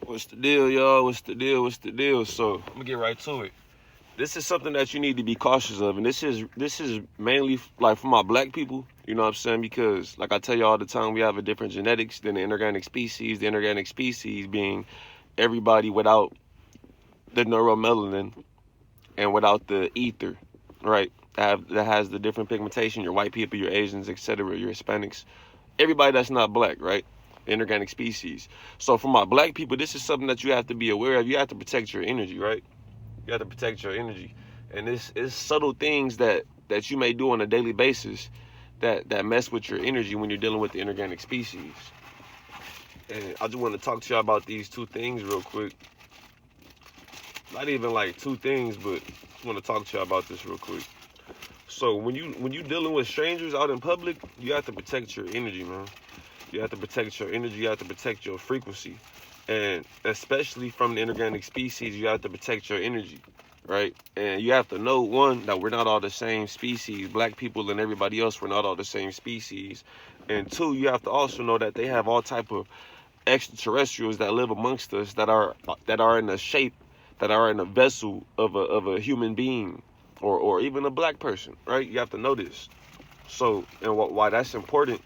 What's the deal, y'all? What's the deal? What's the deal? So I'm gonna get right to it. This is something that you need to be cautious of, and this is mainly like for my black people. You know what I'm saying? Because like I tell you all the time, we have a different genetics than the inorganic species. The inorganic species being everybody without the neuromelanin and without the ether, right? That has the different pigmentation. Your white people, your Asians, etc. Your Hispanics, everybody that's not black, right? Inorganic species. So for my black people, this is something that you have to be aware of. You have to protect your energy, right? You have to protect your energy. And it's subtle things that you may do on a daily basis that mess with your energy when you're dealing with the inorganic species. And I just want to talk to y'all about these two things real quick. Not even like two things, but I want to talk to y'all about this real quick. So when you dealing with strangers out in public, you have to protect your energy, man. You have to protect your energy. You have to protect your frequency. And especially from the inorganic species, you have to protect your energy, right? And you have to know, one, that we're not all the same species. Black people and everybody else, we're not all the same species. And two, you have to also know that they have all type of extraterrestrials that live amongst us that are in a shape, that are in a vessel of a human being or even a black person, right? You have to know this. So, and why that's important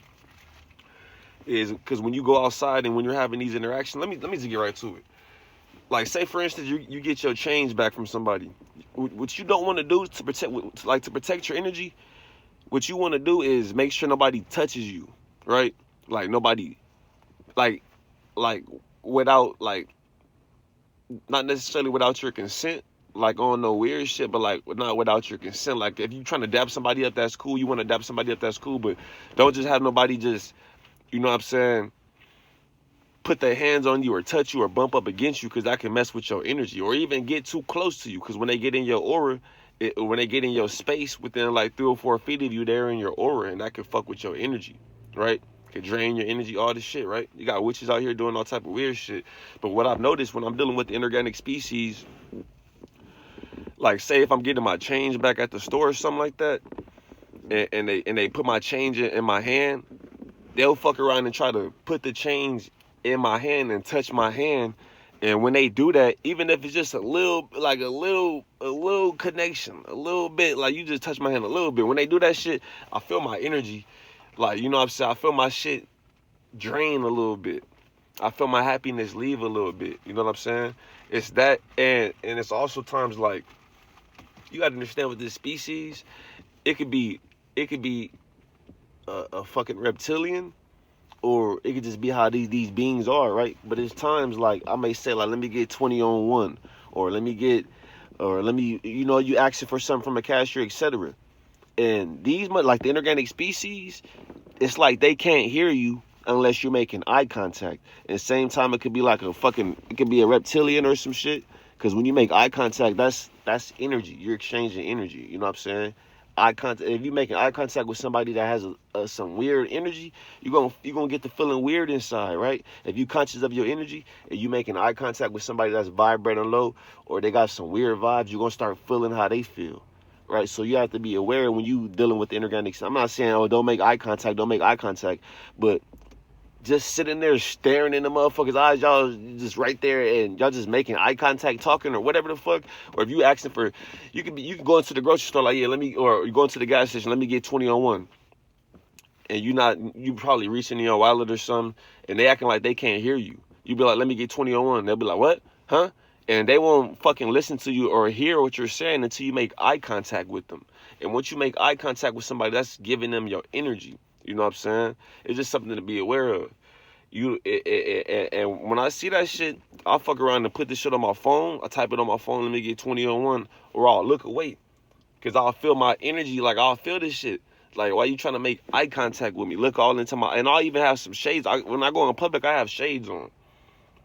is because when you go outside and when you're having these interactions, let me just get right to it. Like, say for instance, you get your change back from somebody. What you don't want to do to protect your energy, what you want to do is make sure nobody touches you, right? Like nobody, like without not necessarily without your consent, like on no weird shit, but like not without your consent. Like if you trying to dap somebody up, that's cool. You want to dap somebody up, that's cool. But don't just have nobody just, you know what I'm saying, put their hands on you or touch you or bump up against you, because that can mess with your energy, or even get too close to you, because when they get in your aura, when they get in your space within like 3 or 4 feet of you, they're in your aura, and that can fuck with your energy, right? Can drain your energy, all this shit, right? You got witches out here doing all type of weird shit. But what I've noticed when I'm dealing with the inorganic species, like say if I'm getting my change back at the store or something like that, and they put my change in my hand, they'll fuck around and try to put the change in my hand and touch my hand. And when they do that, even if it's just a little connection, a little bit, like you just touch my hand a little bit, when they do that shit, I feel my energy, like, you know what I'm saying, I feel my shit drain a little bit. I feel my happiness leave a little bit. You know what I'm saying? It's that, and it's also times like, you gotta understand with this species, it could be a fucking reptilian, or it could just be how these beings are, right? But it's times like I may say, like, let me get 20 on 1, or let me, you know, you asking for something from a cashier, etc. And these, like the inorganic species, it's like they can't hear you unless you're making eye contact. At the same time, it could be like it could be a reptilian or some shit. Because when you make eye contact, that's energy. You're exchanging energy. You know what I'm saying? Eye contact. If you're making eye contact with somebody that has some weird energy, you're gonna get the feeling weird inside, right? If you conscious of your energy and you making eye contact with somebody that's vibrating low, or they got some weird vibes, you're gonna start feeling how they feel, right? So you have to be aware when you dealing with the inorganics. I'm not saying, oh, don't make eye contact, but just sitting there staring in the motherfucker's eyes, y'all just right there, and y'all just making eye contact, talking or whatever the fuck. Or if you asking for, you can go into the grocery store like, yeah, or you go into the gas station, let me get 20 on 1. And you probably reaching in your wallet or something, and they acting like they can't hear you. You be like, let me get 20 on 1. They'll be like, what? Huh? And they won't fucking listen to you or hear what you're saying until you make eye contact with them. And once you make eye contact with somebody, that's giving them your energy. You know what I'm saying? It's just something to be aware of. And when I see that shit, I'll fuck around and put this shit on my phone. I type it on my phone, let me get 20 on 1, or I'll look away. Because I'll feel my energy, like I'll feel this shit. Like, why you trying to make eye contact with me? Look all into my, and I'll even have some shades. When I go in public, I have shades on.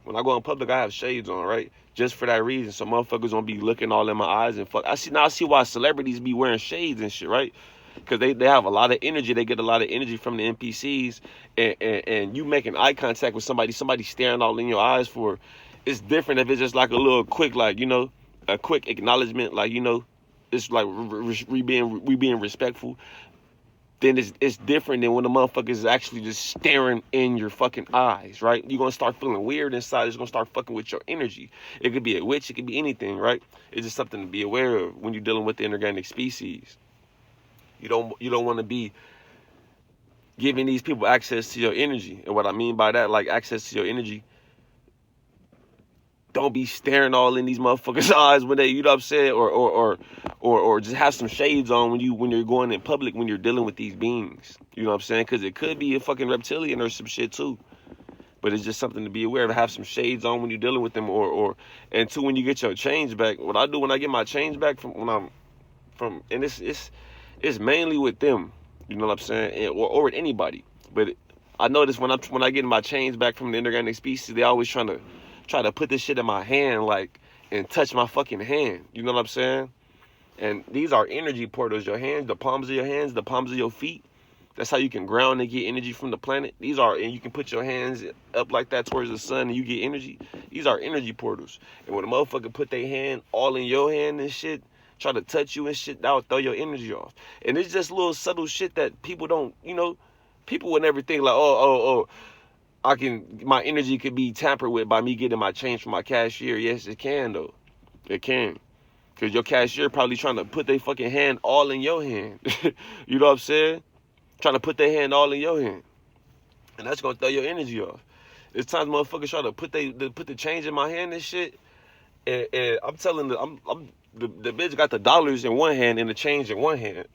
Right? Just for that reason. So motherfuckers won't be looking all in my eyes and fuck. I see why celebrities be wearing shades and shit, right? Because they have a lot of energy. They get a lot of energy from the NPCs. And you making eye contact with somebody staring all in your eyes for, it's different if it's just like a little quick, like, you know, a quick acknowledgement, like, you know, it's like we being respectful. then it's different than when the motherfucker is actually just staring in your fucking eyes, right? You're gonna start feeling weird inside. It's gonna start fucking with your energy. It could be a witch, it could be anything, right? It's just something to be aware of when you're dealing with the inorganic species. You don't want to be giving these people access to your energy. And what I mean by that, like access to your energy, don't be staring all in these motherfuckers' eyes when they, you know what I'm saying, or just have some shades on when you're going in public, when you're dealing with these beings. You know what I'm saying? Because it could be a fucking reptilian or some shit too. But it's just something to be aware of. Have some shades on when you're dealing with them, and two, when you get your change back. What I do when I get my change back and it's mainly with them. You know what I'm saying? Or with anybody. But I notice when I get my change back from the inorganic species, they always try to put this shit in my hand, like, and touch my fucking hand. You know what I'm saying? And these are energy portals. Your hands, the palms of your hands, the palms of your feet. That's how you can ground and get energy from the planet. And you can put your hands up like that towards the sun and you get energy. These are energy portals. And when a motherfucker put their hand all in your hand and shit, try to touch you and shit, that will throw your energy off. And it's just little subtle shit that people don't, people would never think like, my energy could be tampered with by me getting my change from my cashier. Yes, it can though. It can. Because your cashier probably trying to put their fucking hand all in your hand. You know what I'm saying? Trying to put their hand all in your hand. And that's going to throw your energy off. There's times motherfuckers try to put the change in my hand and shit. And I'm telling the bitch got the dollars in one hand and the change in one hand.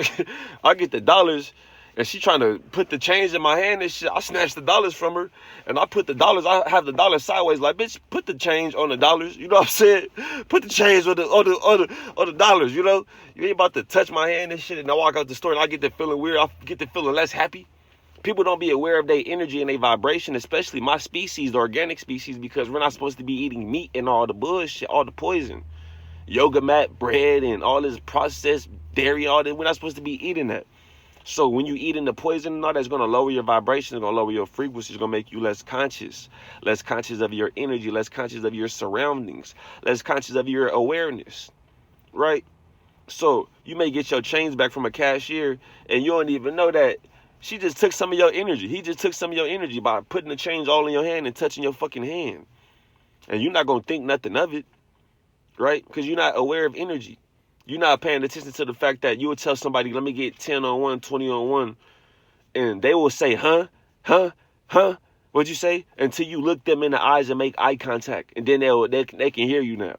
I get the dollars and she trying to put the change in my hand and shit. I snatch the dollars from her and I put the dollars. I have the dollars sideways, like, bitch, put the change on the dollars. You know what I'm saying? Put the change on the dollars. You know, you ain't about to touch my hand and shit. And I walk out the store and I get to feeling weird. I get to feeling less happy. People don't be aware of their energy and their vibration, especially my species, the organic species, because we're not supposed to be eating meat and all the bullshit, all the poison, yoga mat, bread, and all this processed dairy, all that. We're not supposed to be eating that. So when you eating the poison and all that's going to lower your vibration, it's going to lower your frequency, it's going to make you less conscious of your energy, less conscious of your surroundings, less conscious of your awareness, right? So you may get your change back from a cashier and you don't even know that she just took some of your energy. He just took some of your energy by putting the change all in your hand and touching your fucking hand. And you're not going to think nothing of it, right? Because you're not aware of energy. You're not paying attention to the fact that you would tell somebody, let me get 10 on 1, 20 on 1. And they will say, huh? What'd you say? Until you look them in the eyes and make eye contact. And then they can hear you now.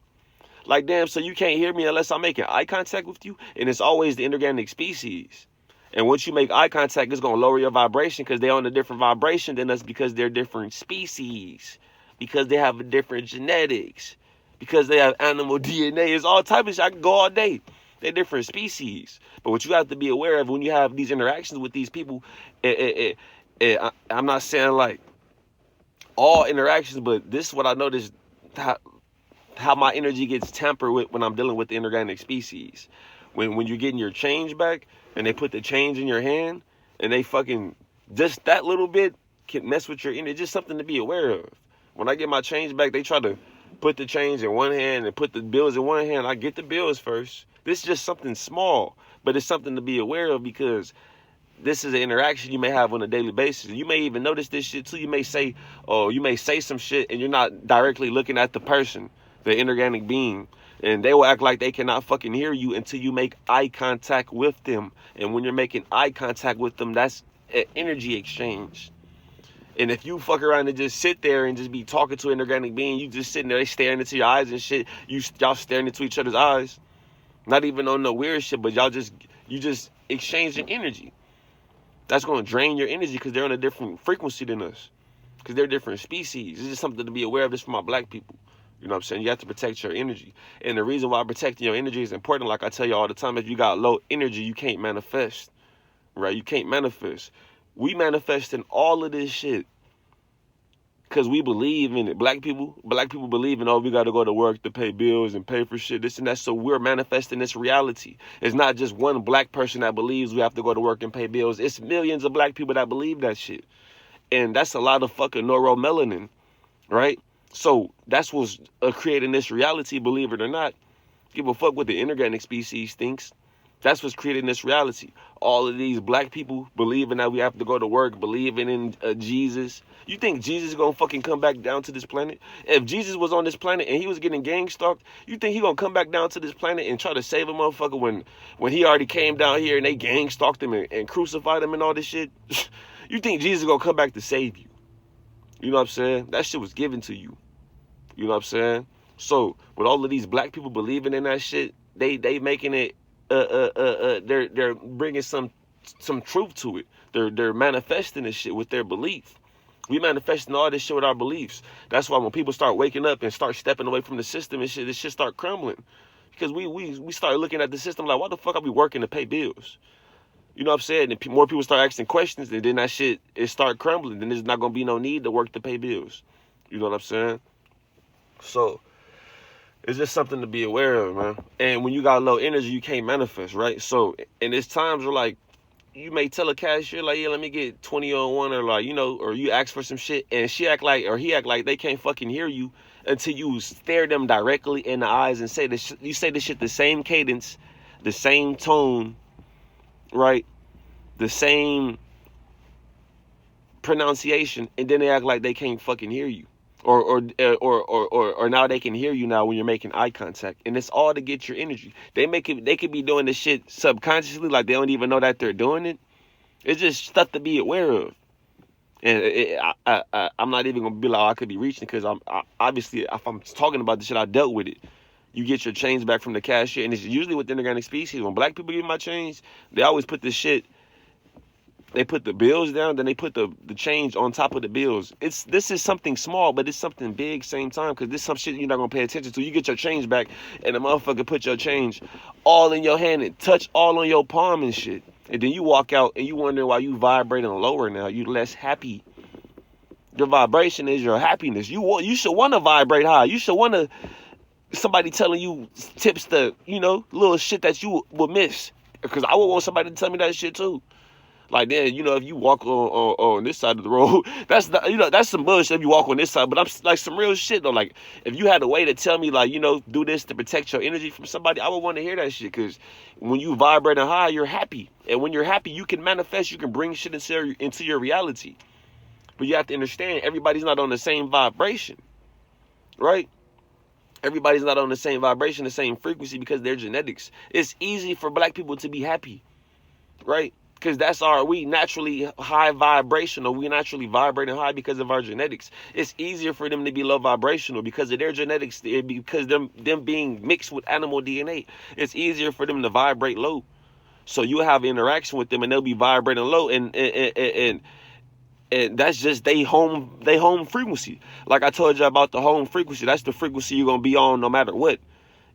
Like, damn, so you can't hear me unless I'm making eye contact with you? And it's always the inorganic species. And once you make eye contact, it's going to lower your vibration because they're on a different vibration than us because they're different species. Because they have a different genetics. Because they have animal DNA. It's all type of shit. I can go all day. They're different species. But what you have to be aware of when you have these interactions with these people, I'm not saying like all interactions, but this is what I noticed how my energy gets tampered with when I'm dealing with the inorganic species. When you're getting your change back and they put the change in your hand and they fucking, just that little bit can mess with your energy. It's just something to be aware of. When I get my change back, they try to put the change in one hand and put the bills in one hand. I get the bills first. This is just something small, but it's something to be aware of because this is an interaction you may have on a daily basis. You may even notice this shit too. You may say some shit and you're not directly looking at the person, the inorganic being. And they will act like they cannot fucking hear you until you make eye contact with them. And when you're making eye contact with them, that's an energy exchange. And if you fuck around and just sit there and just be talking to an inorganic being, you just sitting there, they staring into your eyes and shit. Y'all staring into each other's eyes. Not even on no weird shit, but you just exchanging energy. That's going to drain your energy because they're on a different frequency than us. Because they're different species. It's just something to be aware of. This for my black people. You know what I'm saying? You have to protect your energy. And the reason why protecting your energy is important, like I tell you all the time, if you got low energy, you can't manifest. Right? You can't manifest. We manifest in all of this shit because we believe in it. Black people believe in, we got to go to work to pay bills and pay for shit, this and that. So we're manifesting this reality. It's not just one black person that believes we have to go to work and pay bills. It's millions of black people that believe that shit. And that's a lot of fucking neuromelanin, right? So that's what's creating this reality, believe it or not. Give a fuck what the inorganic species thinks. That's what's creating this reality. All of these black people believing that we have to go to work, believing in Jesus. You think Jesus is gonna fucking come back down to this planet? If Jesus was on this planet and he was getting gang stalked, you think he gonna come back down to this planet and try to save a motherfucker when he already came down here and they gang stalked him and crucified him and all this shit? You think Jesus is gonna come back to save you? You know what I'm saying? That shit was given to you. You know what I'm saying? So with all of these black people believing in that shit, they making it. They're bringing some truth to it. They're manifesting this shit with their belief. We manifesting all this shit with our beliefs. That's why when people start waking up and start stepping away from the system and shit, this shit start crumbling. Because we start looking at the system like, why the fuck are we working to pay bills? You know what I'm saying? And more people start asking questions, and then that shit, it start crumbling. Then there's not going to be no need to work to pay bills. You know what I'm saying? So it's just something to be aware of, man. And when you got low energy, you can't manifest, right? So, and there's times where, like, you may tell a cashier, like, yeah, let me get 20 on one, or, like, you know, or you ask for some shit, and she act like, or he act like they can't fucking hear you until you stare them directly in the eyes and say this. You say this shit the same cadence, the same tone, right? The same pronunciation, and then they act like they can't fucking hear you. Or now they can hear you now when you're making eye contact, and it's all to get your energy. They could be doing this shit subconsciously, like they don't even know that they're doing it. It's just stuff to be aware of. And I'm not even gonna be like, oh, I could be reaching, because obviously if I'm talking about the shit, I dealt with it. You get your change back from the cashier, and it's usually with inorganic species. When black people give my change, they always put this shit. They put the bills down, then they put the change on top of the bills. This is something small, but it's something big same time, because this is some shit you're not going to pay attention to. You get your change back, and the motherfucker put your change all in your hand and touch all on your palm and shit. And then you walk out, and you wonder why you vibrating lower now. You less happy. Your vibration is your happiness. You should want to vibrate high. You should want to somebody telling you tips to, you know, little shit that you would miss. Because I would want somebody to tell me that shit too. Like, then, you know, if you walk on this side of the road, that's not, you know, that's some bullshit if you walk on this side. But I'm like some real shit though. Like, if you had a way to tell me, like, you know, do this to protect your energy from somebody, I would want to hear that shit. Because when you vibrating high, you're happy, and when you're happy, you can manifest. You can bring shit into your reality. But you have to understand, everybody's not on the same vibration, right? Everybody's not on the same vibration, the same frequency, because they're genetics. It's easy for black people to be happy, right? Because we naturally high vibrational. We naturally vibrating high because of our genetics. It's easier for them to be low vibrational because of their genetics, because them being mixed with animal DNA. It's easier for them to vibrate low. So you have interaction with them, and they'll be vibrating low, and that's just they home frequency. Like I told you about the home frequency, that's the frequency you're gonna be on no matter what.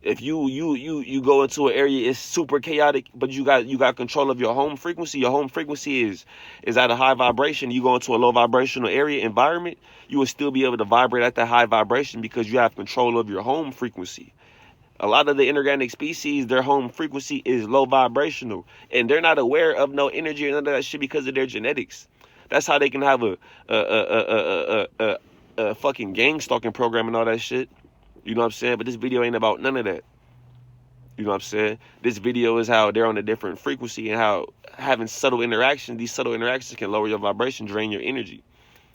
If you go into an area, it's super chaotic, but you got control of your home frequency. Your home frequency is at a high vibration. You go into a low vibrational area environment, you will still be able to vibrate at that high vibration because you have control of your home frequency. A lot of the inorganic species, their home frequency is low vibrational, and they're not aware of no energy or none of that shit because of their genetics. That's how they can have a fucking gang stalking program and all that shit. You know what I'm saying? But this video ain't about none of that. You know what I'm saying? This video is how they're on a different frequency, and how having subtle interactions, these subtle interactions can lower your vibration, drain your energy.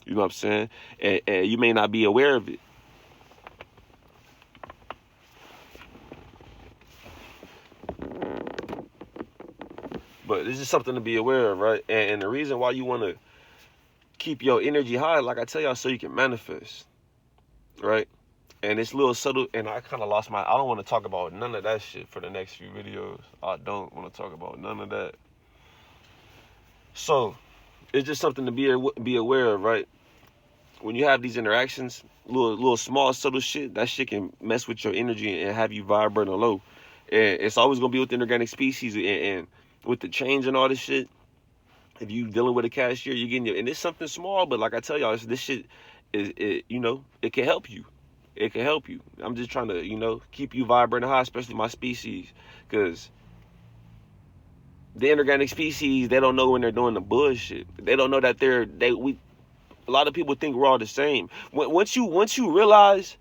You know what I'm saying? And you may not be aware of it. But this is something to be aware of, right? And the reason why you want to keep your energy high, like I tell y'all, so you can manifest, right? And it's a little subtle, and I kind of lost I don't want to talk about none of that shit for the next few videos. I don't want to talk about none of that. So, it's just something to be aware of, right? When you have these interactions, little small subtle shit, that shit can mess with your energy and have you vibrating low. And it's always going to be with the inorganic species, and with the change and all this shit. If you dealing with a cashier, you're getting and it's something small, but like I tell y'all, this shit you know, it can help you. It can help you. I'm just trying to, you know, keep you vibrating high, especially my species, because the inorganic species, they don't know when they're doing the bullshit. They don't know that a lot of people think we're all the same. Once you realize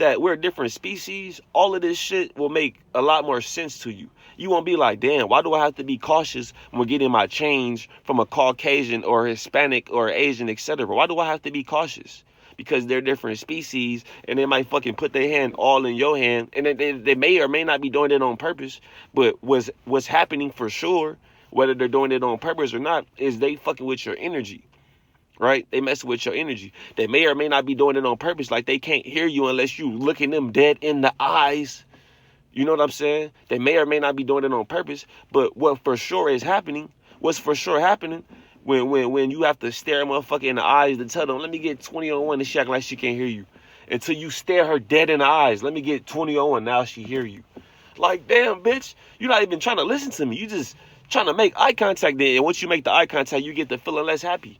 that we're a different species, all of this shit will make a lot more sense to you. You won't be like, damn, why do I have to be cautious when getting my change from a Caucasian or Hispanic or Asian, etc.? Why do I have to be cautious? Because they're different species, and they might fucking put their hand all in your hand, and they may or may not be doing it on purpose. But what's happening for sure, whether they're doing it on purpose or not, is they fucking with your energy. Right? They mess with your energy. They may or may not be doing it on purpose. Like, they can't hear you unless you looking them dead in the eyes. You know what I'm saying? They may or may not be doing it on purpose. But what's for sure happening when you have to stare a motherfucker in the eyes to tell them, let me get 20 on 1, and she acting like she can't hear you. Until you stare her dead in the eyes. Let me get 20 on 1, now she hear you. Like, damn, bitch. You're not even trying to listen to me. You just trying to make eye contact there. And once you make the eye contact, you get to feeling less happy.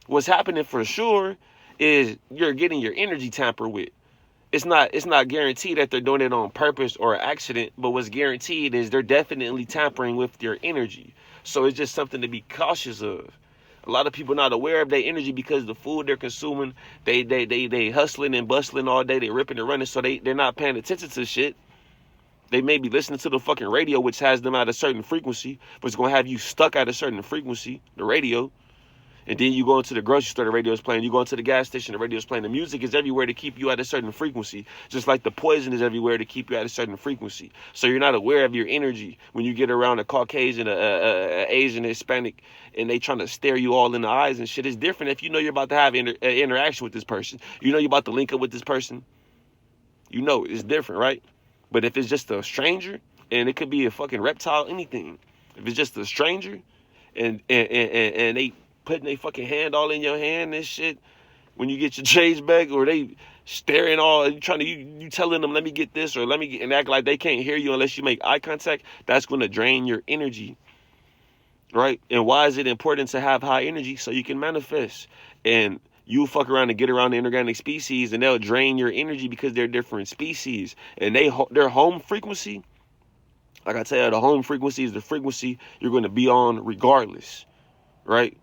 What's happening for sure is you're getting your energy tampered with. It's not guaranteed that they're doing it on purpose or accident, but what's guaranteed is they're definitely tampering with your energy. So it's just something to be cautious of. A lot of people not aware of their energy because the food they're consuming, they hustling and bustling all day, they ripping and running, so they're not paying attention to shit. They may be listening to the fucking radio, which has them at a certain frequency, but it's gonna have you stuck at a certain frequency, the radio. And then you go into the grocery store, the radio's playing. You go into the gas station, the radio's playing. The music is everywhere to keep you at a certain frequency, just like the poison is everywhere to keep you at a certain frequency. So you're not aware of your energy when you get around a Caucasian, a Asian, Hispanic, and they trying to stare you all in the eyes and shit. It's different if you know you're about to have interaction with this person. You know you're about to link up with this person. You know it's different, right? But if it's just a stranger, and it could be a fucking reptile, anything. If it's just a stranger, and they putting their fucking hand all in your hand and shit when you get your change back, or they staring all, you telling them, let me get this, or let me get, and act like they can't hear you unless you make eye contact, that's going to drain your energy, right? And why is it important to have high energy? So you can manifest. And you fuck around and get around the inorganic species, and they'll drain your energy because they're different species. And their home frequency, like I tell you, the home frequency is the frequency you're going to be on regardless, right?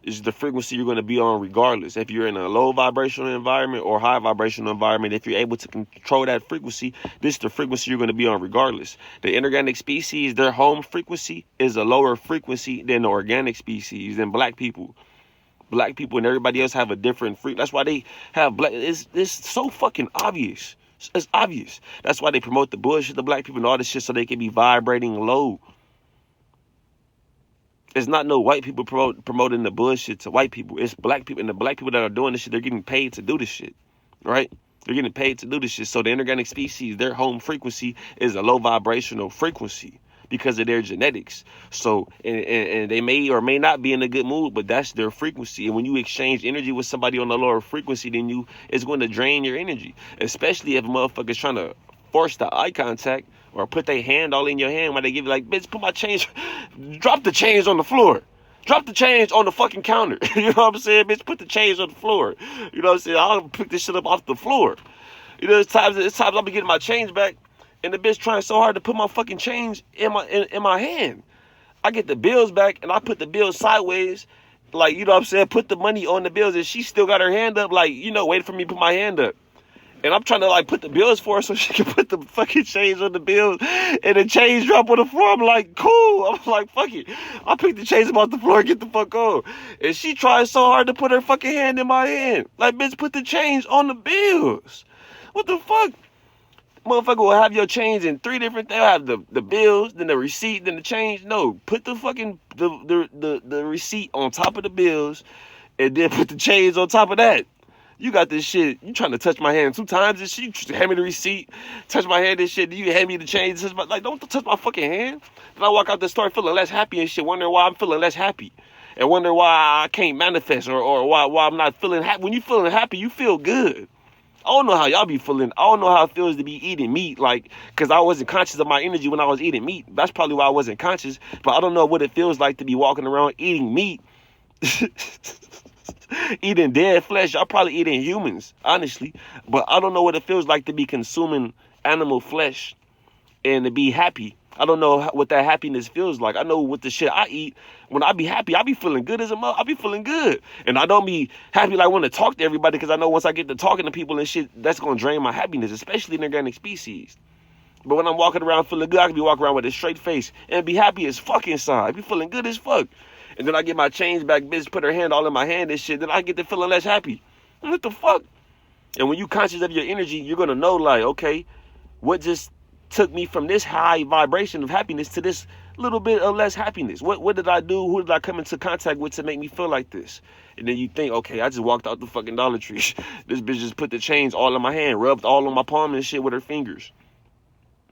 Is the frequency you're going to be on regardless. If you're in a low vibrational environment or high vibrational environment, if you're able to control that frequency, this is the frequency you're going to be on regardless. The inorganic species, their home frequency is a lower frequency than the organic species, than black people. Black people and everybody else have a different frequency. That's why they have black. It's so fucking obvious. It's obvious. That's why they promote the bullshit to black people and all this shit so they can be vibrating low. It's not no white people promoting the bullshit to white people. It's black people, and the black people that are doing this shit, they're getting paid to do this shit, right? They're getting paid to do this shit. So the inorganic species, their home frequency is a low vibrational frequency because of their genetics. So, and they may or may not be in a good mood, but that's their frequency. And when you exchange energy with somebody on a lower frequency than you, it's going to drain your energy, especially if a motherfucker's trying to force the eye contact or put their hand all in your hand while they give you like, bitch, put my change, drop the change on the floor. Drop the change on the fucking counter. You know what I'm saying, bitch? Put the change on the floor. You know what I'm saying? I'll pick this shit up off the floor. You know, it's times I'll be getting my change back, and the bitch trying so hard to put my fucking change in my hand. I get the bills back, and I put the bills sideways, like, you know what I'm saying? Put the money on the bills, and she still got her hand up, like, you know, waiting for me to put my hand up. And I'm trying to, like, put the bills for her so she can put the fucking change on the bills, and the change drop on the floor. I'm like, cool. I'm like, fuck it. I'll pick the change up off the floor and get the fuck on. And she tries so hard to put her fucking hand in my hand. Like, bitch, put the change on the bills. What the fuck? Motherfucker will have your change in 3 different things. They'll have the bills, then the receipt, then the change. No, put the fucking, the receipt on top of the bills, and then put the change on top of that. You got this shit. You trying to touch my hand 2 times and shit. You hand me the receipt, touch my hand and shit. Then you hand me the change. Like, don't touch my fucking hand. Then I walk out the store feeling less happy and shit, wondering why I'm feeling less happy. And wonder why I can't manifest or why I'm not feeling happy. When you feeling happy, you feel good. I don't know how y'all be feeling. I don't know how it feels to be eating meat, like, because I wasn't conscious of my energy when I was eating meat. That's probably why I wasn't conscious. But I don't know what it feels like to be walking around eating meat. Eating dead flesh. Y'all probably eating humans, honestly. But I don't know what it feels like to be consuming animal flesh and to be happy. I don't know what that happiness feels like. I know what the shit I eat. When I be happy, I be feeling good as a mother. I be feeling good. And I don't be happy like want to talk to everybody because I know once I get to talking to people and shit, that's going to drain my happiness, especially in organic species. But when I'm walking around feeling good, I can be walking around with a straight face and be happy as fuck inside. I be feeling good as fuck. And then I get my change back, bitch, put her hand all in my hand and shit. Then I get to feeling less happy. What the fuck? And when you conscious of your energy, you're going to know, like, okay, what just took me from this high vibration of happiness to this little bit of less happiness? What did I do? Who did I come into contact with to make me feel like this? And then you think, okay, I just walked out the fucking Dollar Tree. This bitch just put the chains all in my hand, rubbed all on my palm and shit with her fingers.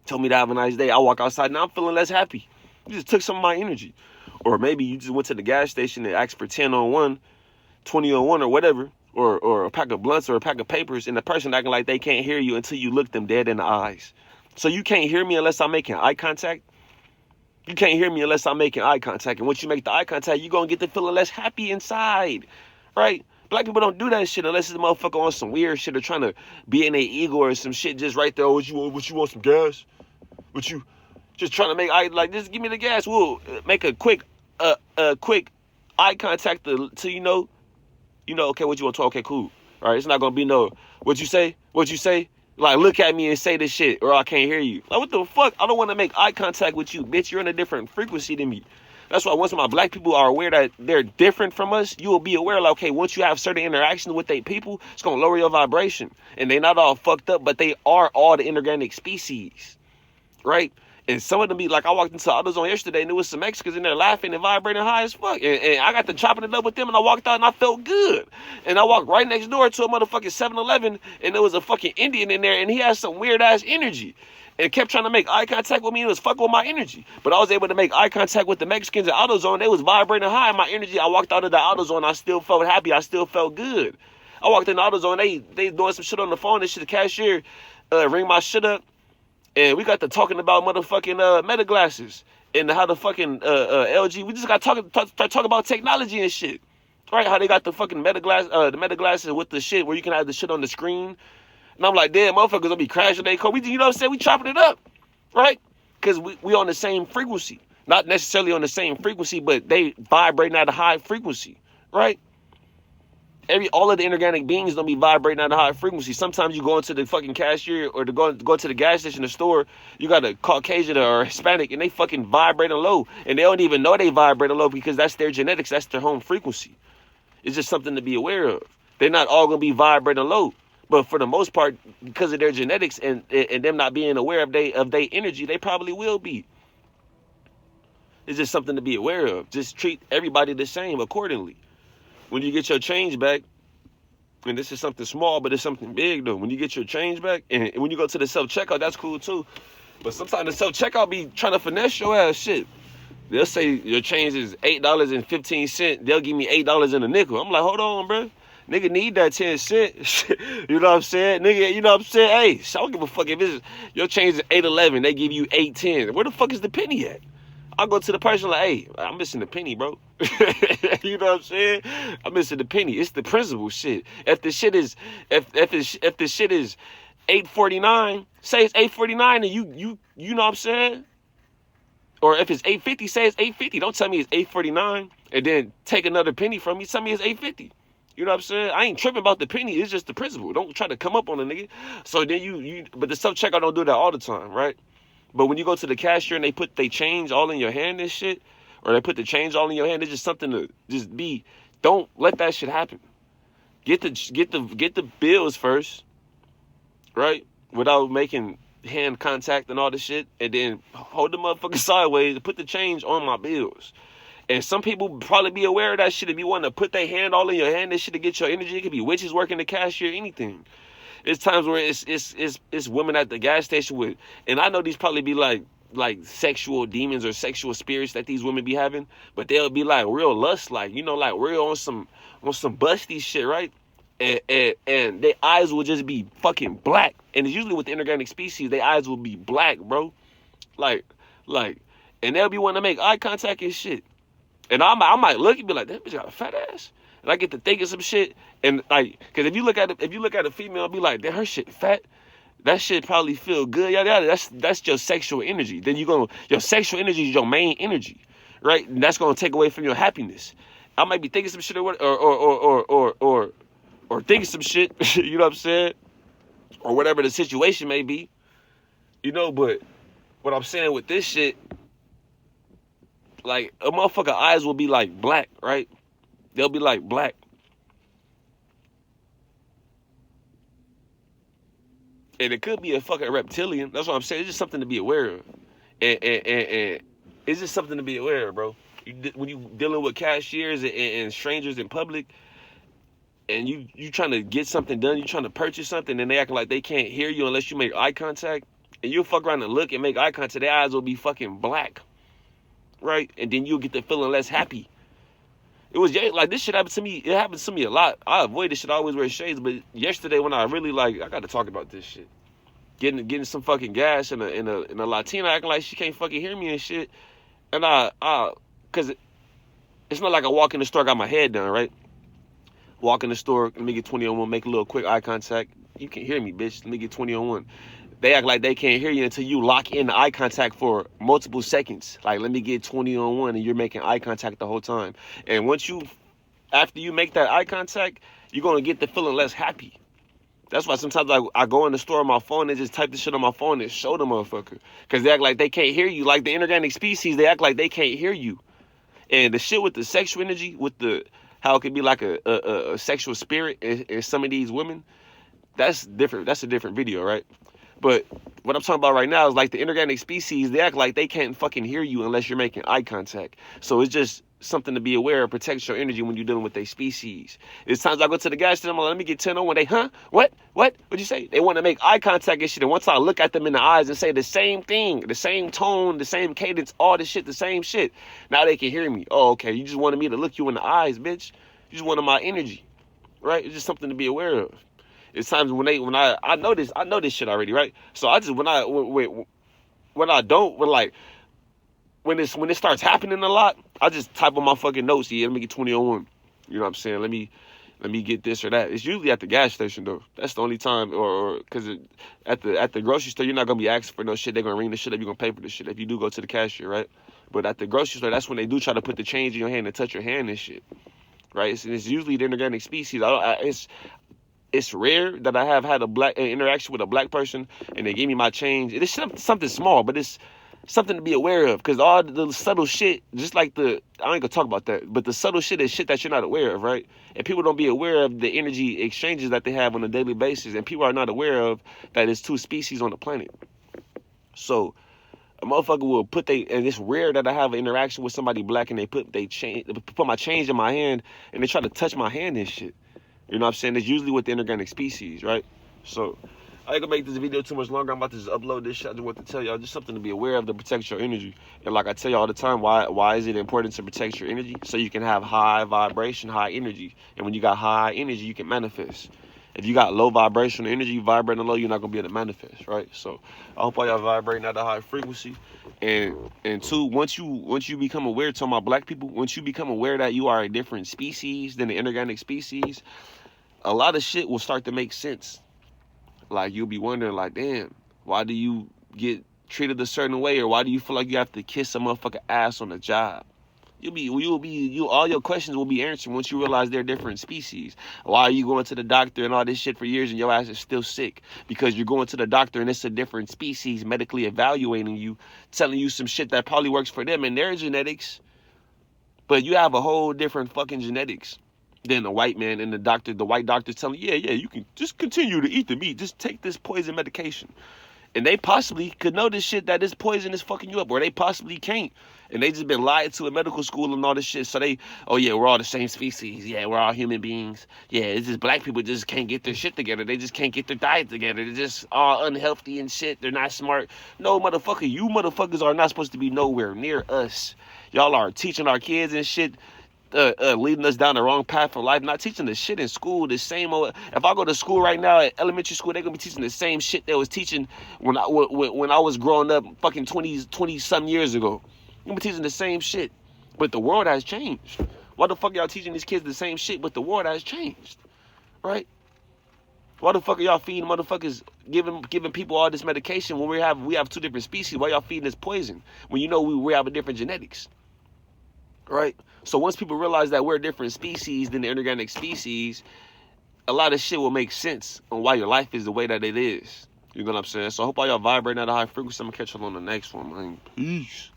Told me to have a nice day. I walk outside, now I'm feeling less happy. You just took some of my energy. Or maybe you just went to the gas station and asked for 10 on 1, 20 on 1 or whatever, or a pack of blunts or a pack of papers, and the person acting like they can't hear you until you look them dead in the eyes. So you can't hear me unless I'm making eye contact? You can't hear me unless I'm making eye contact. And once you make the eye contact, you're going to get to feeling less happy inside, right? Black people don't do that shit unless it's a motherfucker on some weird shit or trying to be in their ego or some shit just right there. Oh, what you want some gas? What you just trying to make eye, like, just give me the gas. We'll make a quick eye contact to okay, what you want to talk? Okay, cool. All right, it's not going to be no, what you say? Like, look at me and say this shit or I can't hear you. Like, what the fuck? I don't want to make eye contact with you, bitch. You're in a different frequency than me. That's why once my black people are aware that they're different from us, you will be aware, like, okay, once you have certain interactions with their people, it's going to lower your vibration. And they not all fucked up, but they are all the inorganic species, right? And some of them be like, I walked into AutoZone yesterday and there was some Mexicans in there laughing and vibrating high as fuck. And I got to chopping it up with them and I walked out and I felt good. And I walked right next door to a motherfucking 7-Eleven and there was a fucking Indian in there and he had some weird ass energy. And kept trying to make eye contact with me and it was fucking with my energy. But I was able to make eye contact with the Mexicans at AutoZone. They was vibrating high in my energy. I walked out of the AutoZone. I still felt happy. I still felt good. I walked in the AutoZone. They doing some shit on the phone and shit. The cashier ring my shit up. And we got to talking about motherfucking meta glasses and how the fucking LG. We just got to talk about technology and shit, right? How they got the fucking meta glasses with the shit where you can have the shit on the screen. And I'm like, damn, motherfuckers gonna be crashing their car. You know what I'm saying? We chopping it up, right? Because we on the same frequency, not necessarily on the same frequency, but they vibrating at a high frequency, right? All of the inorganic beings don't be vibrating at a high frequency. Sometimes you go into the fucking cashier or to go to the gas station, the store, you got a Caucasian or a Hispanic and they fucking vibrating low. And they don't even know they vibrating low because that's their genetics. That's their home frequency. It's just something to be aware of. They're not all going to be vibrating low. But for the most part, because of their genetics and them not being aware of their energy, they probably will be. It's just something to be aware of. Just treat everybody the same accordingly. When you get your change back, and this is something small, but it's something big, though. When you get your change back, and when you go to the self-checkout, that's cool, too. But sometimes the self-checkout be trying to finesse your ass shit. They'll say your change is $8.15. They'll give me $8 in a nickel. I'm like, hold on, bro. Nigga need that 10 cents. You know what I'm saying? Nigga, you know what I'm saying? Hey, I don't give a fuck if it's your change is $8.11. They give you $8.10. Where the fuck is the penny at? I'll go to the person like, hey, I'm missing the penny, bro. You know what I'm saying? I'm missing the penny. It's the principle shit. If the shit is $8.49, say it's $8.49 and you know what I'm saying? Or if it's $8.50, say it's $8.50. Don't tell me it's $8.49 and then take another penny from me. Tell me it's $8.50. You know what I'm saying? I ain't tripping about the penny. It's just the principle. Don't try to come up on a nigga. So then but the self-checkout don't do that all the time, right? But when you go to the cashier and they put they change all in your hand and shit, or they put the change all in your hand, it's just something to just be. Don't let that shit happen. Get the bills first, right? Without making hand contact and all this shit, and then hold the motherfucker sideways and put the change on my bills. And some people probably be aware of that shit. If you want to put their hand all in your hand, this shit to get your energy. It could be witches working the cashier, anything. It's times where it's women at the gas station with, and I know these probably be like sexual demons or sexual spirits that these women be having, but they'll be like real lust, like, you know, like real on some busty shit, right? And their eyes will just be fucking black. And it's usually with the inorganic species, their eyes will be black, bro. Like, and they'll be wanting to make eye contact and shit. And I might look and be like, that bitch got a fat ass. And I get to thinking some shit, and like, cause if you look at a female and be like, damn, her shit fat, That shit probably feel good. Yada yada. That's your sexual energy. Then your sexual energy is your main energy, right? And that's gonna take away from your happiness. I might be thinking some shit or thinking some shit. You know what I'm saying? Or whatever the situation may be. You know, but what I'm saying with this shit, like a motherfucker eyes will be like black, right? They'll be like black. And it could be a fucking reptilian. That's what I'm saying. It's just something to be aware of. And it's just something to be aware of, bro. When you dealing with cashiers and strangers in public, and you trying to get something done, you trying to purchase something, and they acting like they can't hear you unless you make eye contact, and you'll fuck around and look and make eye contact, their eyes will be fucking black, right? And then you'll get the feeling less happy. It was like this shit happened to me. It happens to me a lot. I avoid this shit. I always wear shades. But yesterday when I really I got to talk about this shit. Getting some fucking gas and a Latina acting like she can't fucking hear me and shit. And cause it's not like I walk in the store, got my head down, right? Walk in the store, let me get 20 on 1, make a little quick eye contact. You can hear me, bitch. Let me get 20 on 1. They act like they can't hear you until you lock in the eye contact for multiple seconds. Like, let me get 20 on 1, and you're making eye contact the whole time. And after you make that eye contact, you're going to get the feeling less happy. That's why sometimes I go in the store on my phone and just type the shit on my phone and show the motherfucker. Because they act like they can't hear you. Like the inorganic species, they act like they can't hear you. And the shit with the sexual energy, with how it could be like a sexual spirit in some of these women, that's different. That's a different video, right? But what I'm talking about right now is like the inorganic species, they act like they can't fucking hear you unless you're making eye contact. So it's just something to be aware of, protects your energy when you're dealing with a species. There's times I go to the gas station, I'm like, let me get 10 on 1. They, what? What'd you say? They want to make eye contact and shit. And once I look at them in the eyes and say the same thing, the same tone, the same cadence, all this shit, the same shit, now they can hear me. Oh, okay. You just wanted me to look you in the eyes, bitch. You just wanted my energy, right? It's just something to be aware of. It's times when I know this shit already, right? So I just when it starts happening a lot, I just type on my fucking notes. Yeah, let me get 20 on 1. You know what I'm saying? Let me get this or that. It's usually at the gas station though. That's the only time, or because at the grocery store, you're not gonna be asking for no shit. They're gonna ring the shit up. You're gonna pay for the shit if you do go to the cashier, right? But at the grocery store, that's when they do try to put the change in your hand and touch your hand and shit, right? It's usually the inorganic species. It's rare that I have had interaction with a black person and they gave me my change. It is something small, but it's something to be aware of, because all the subtle shit, just like I ain't gonna talk about that, but the subtle shit is shit that you're not aware of, right? And people don't be aware of the energy exchanges that they have on a daily basis, and people are not aware of that there's 2 species on the planet. So a motherfucker will and it's rare that I have an interaction with somebody black and they put my change in my hand and they try to touch my hand and shit. You know what I'm saying? It's usually with the inorganic species, right? So I ain't gonna make this video too much longer. I'm about to just upload this shit. I just want to tell y'all just something to be aware of to protect your energy. And like I tell you all the time, why is it important to protect your energy? So you can have high vibration, high energy. And when you got high energy, you can manifest. If you got low vibrational energy, vibrating low, you're not gonna be able to manifest, right? So I hope all y'all vibrating at a high frequency. And 2, once you become aware, to my black people, once you become aware that you are a different species than the inorganic species, a lot of shit will start to make sense. Like, you'll be wondering, like, damn, why do you get treated a certain way, or why do you feel like you have to kiss a motherfucker ass on the job? All your questions will be answered once you realize they're different species. Why are you going to the doctor and all this shit for years and your ass is still sick? Because you're going to the doctor and it's a different species medically evaluating you, telling you some shit that probably works for them and their genetics, but you have a whole different fucking genetics than the white man, and the white doctor's telling you, yeah, you can just continue to eat the meat. Just take this poison medication. And they possibly could know this shit, that this poison is fucking you up, or they possibly can't. And they just been lied to in medical school and all this shit. So we're all the same species. Yeah, we're all human beings. Yeah, it's just black people just can't get their shit together. They just can't get their diet together. They're just all unhealthy and shit. They're not smart. No, motherfucker, you motherfuckers are not supposed to be nowhere near us. Y'all are teaching our kids and shit, leading us down the wrong path for life, not teaching the shit in school, the same old. If I go to school right now, at elementary school, they're gonna be teaching the same shit they was teaching when I was growing up fucking 20 some years ago. You're gonna be teaching the same shit, but the world has changed. Why the fuck y'all teaching these kids the same shit, but the world has changed, right? Why the fuck are y'all feeding motherfuckers giving people all this medication when we have two different species? Why y'all feeding us poison when you know we have a different genetics, right? So once people realize that we're a different species than the inorganic species, a lot of shit will make sense on why your life is the way that it is. You know what I'm saying? So I hope all y'all vibrating at a high frequency. I'm gonna catch y'all on the next one, man. Peace.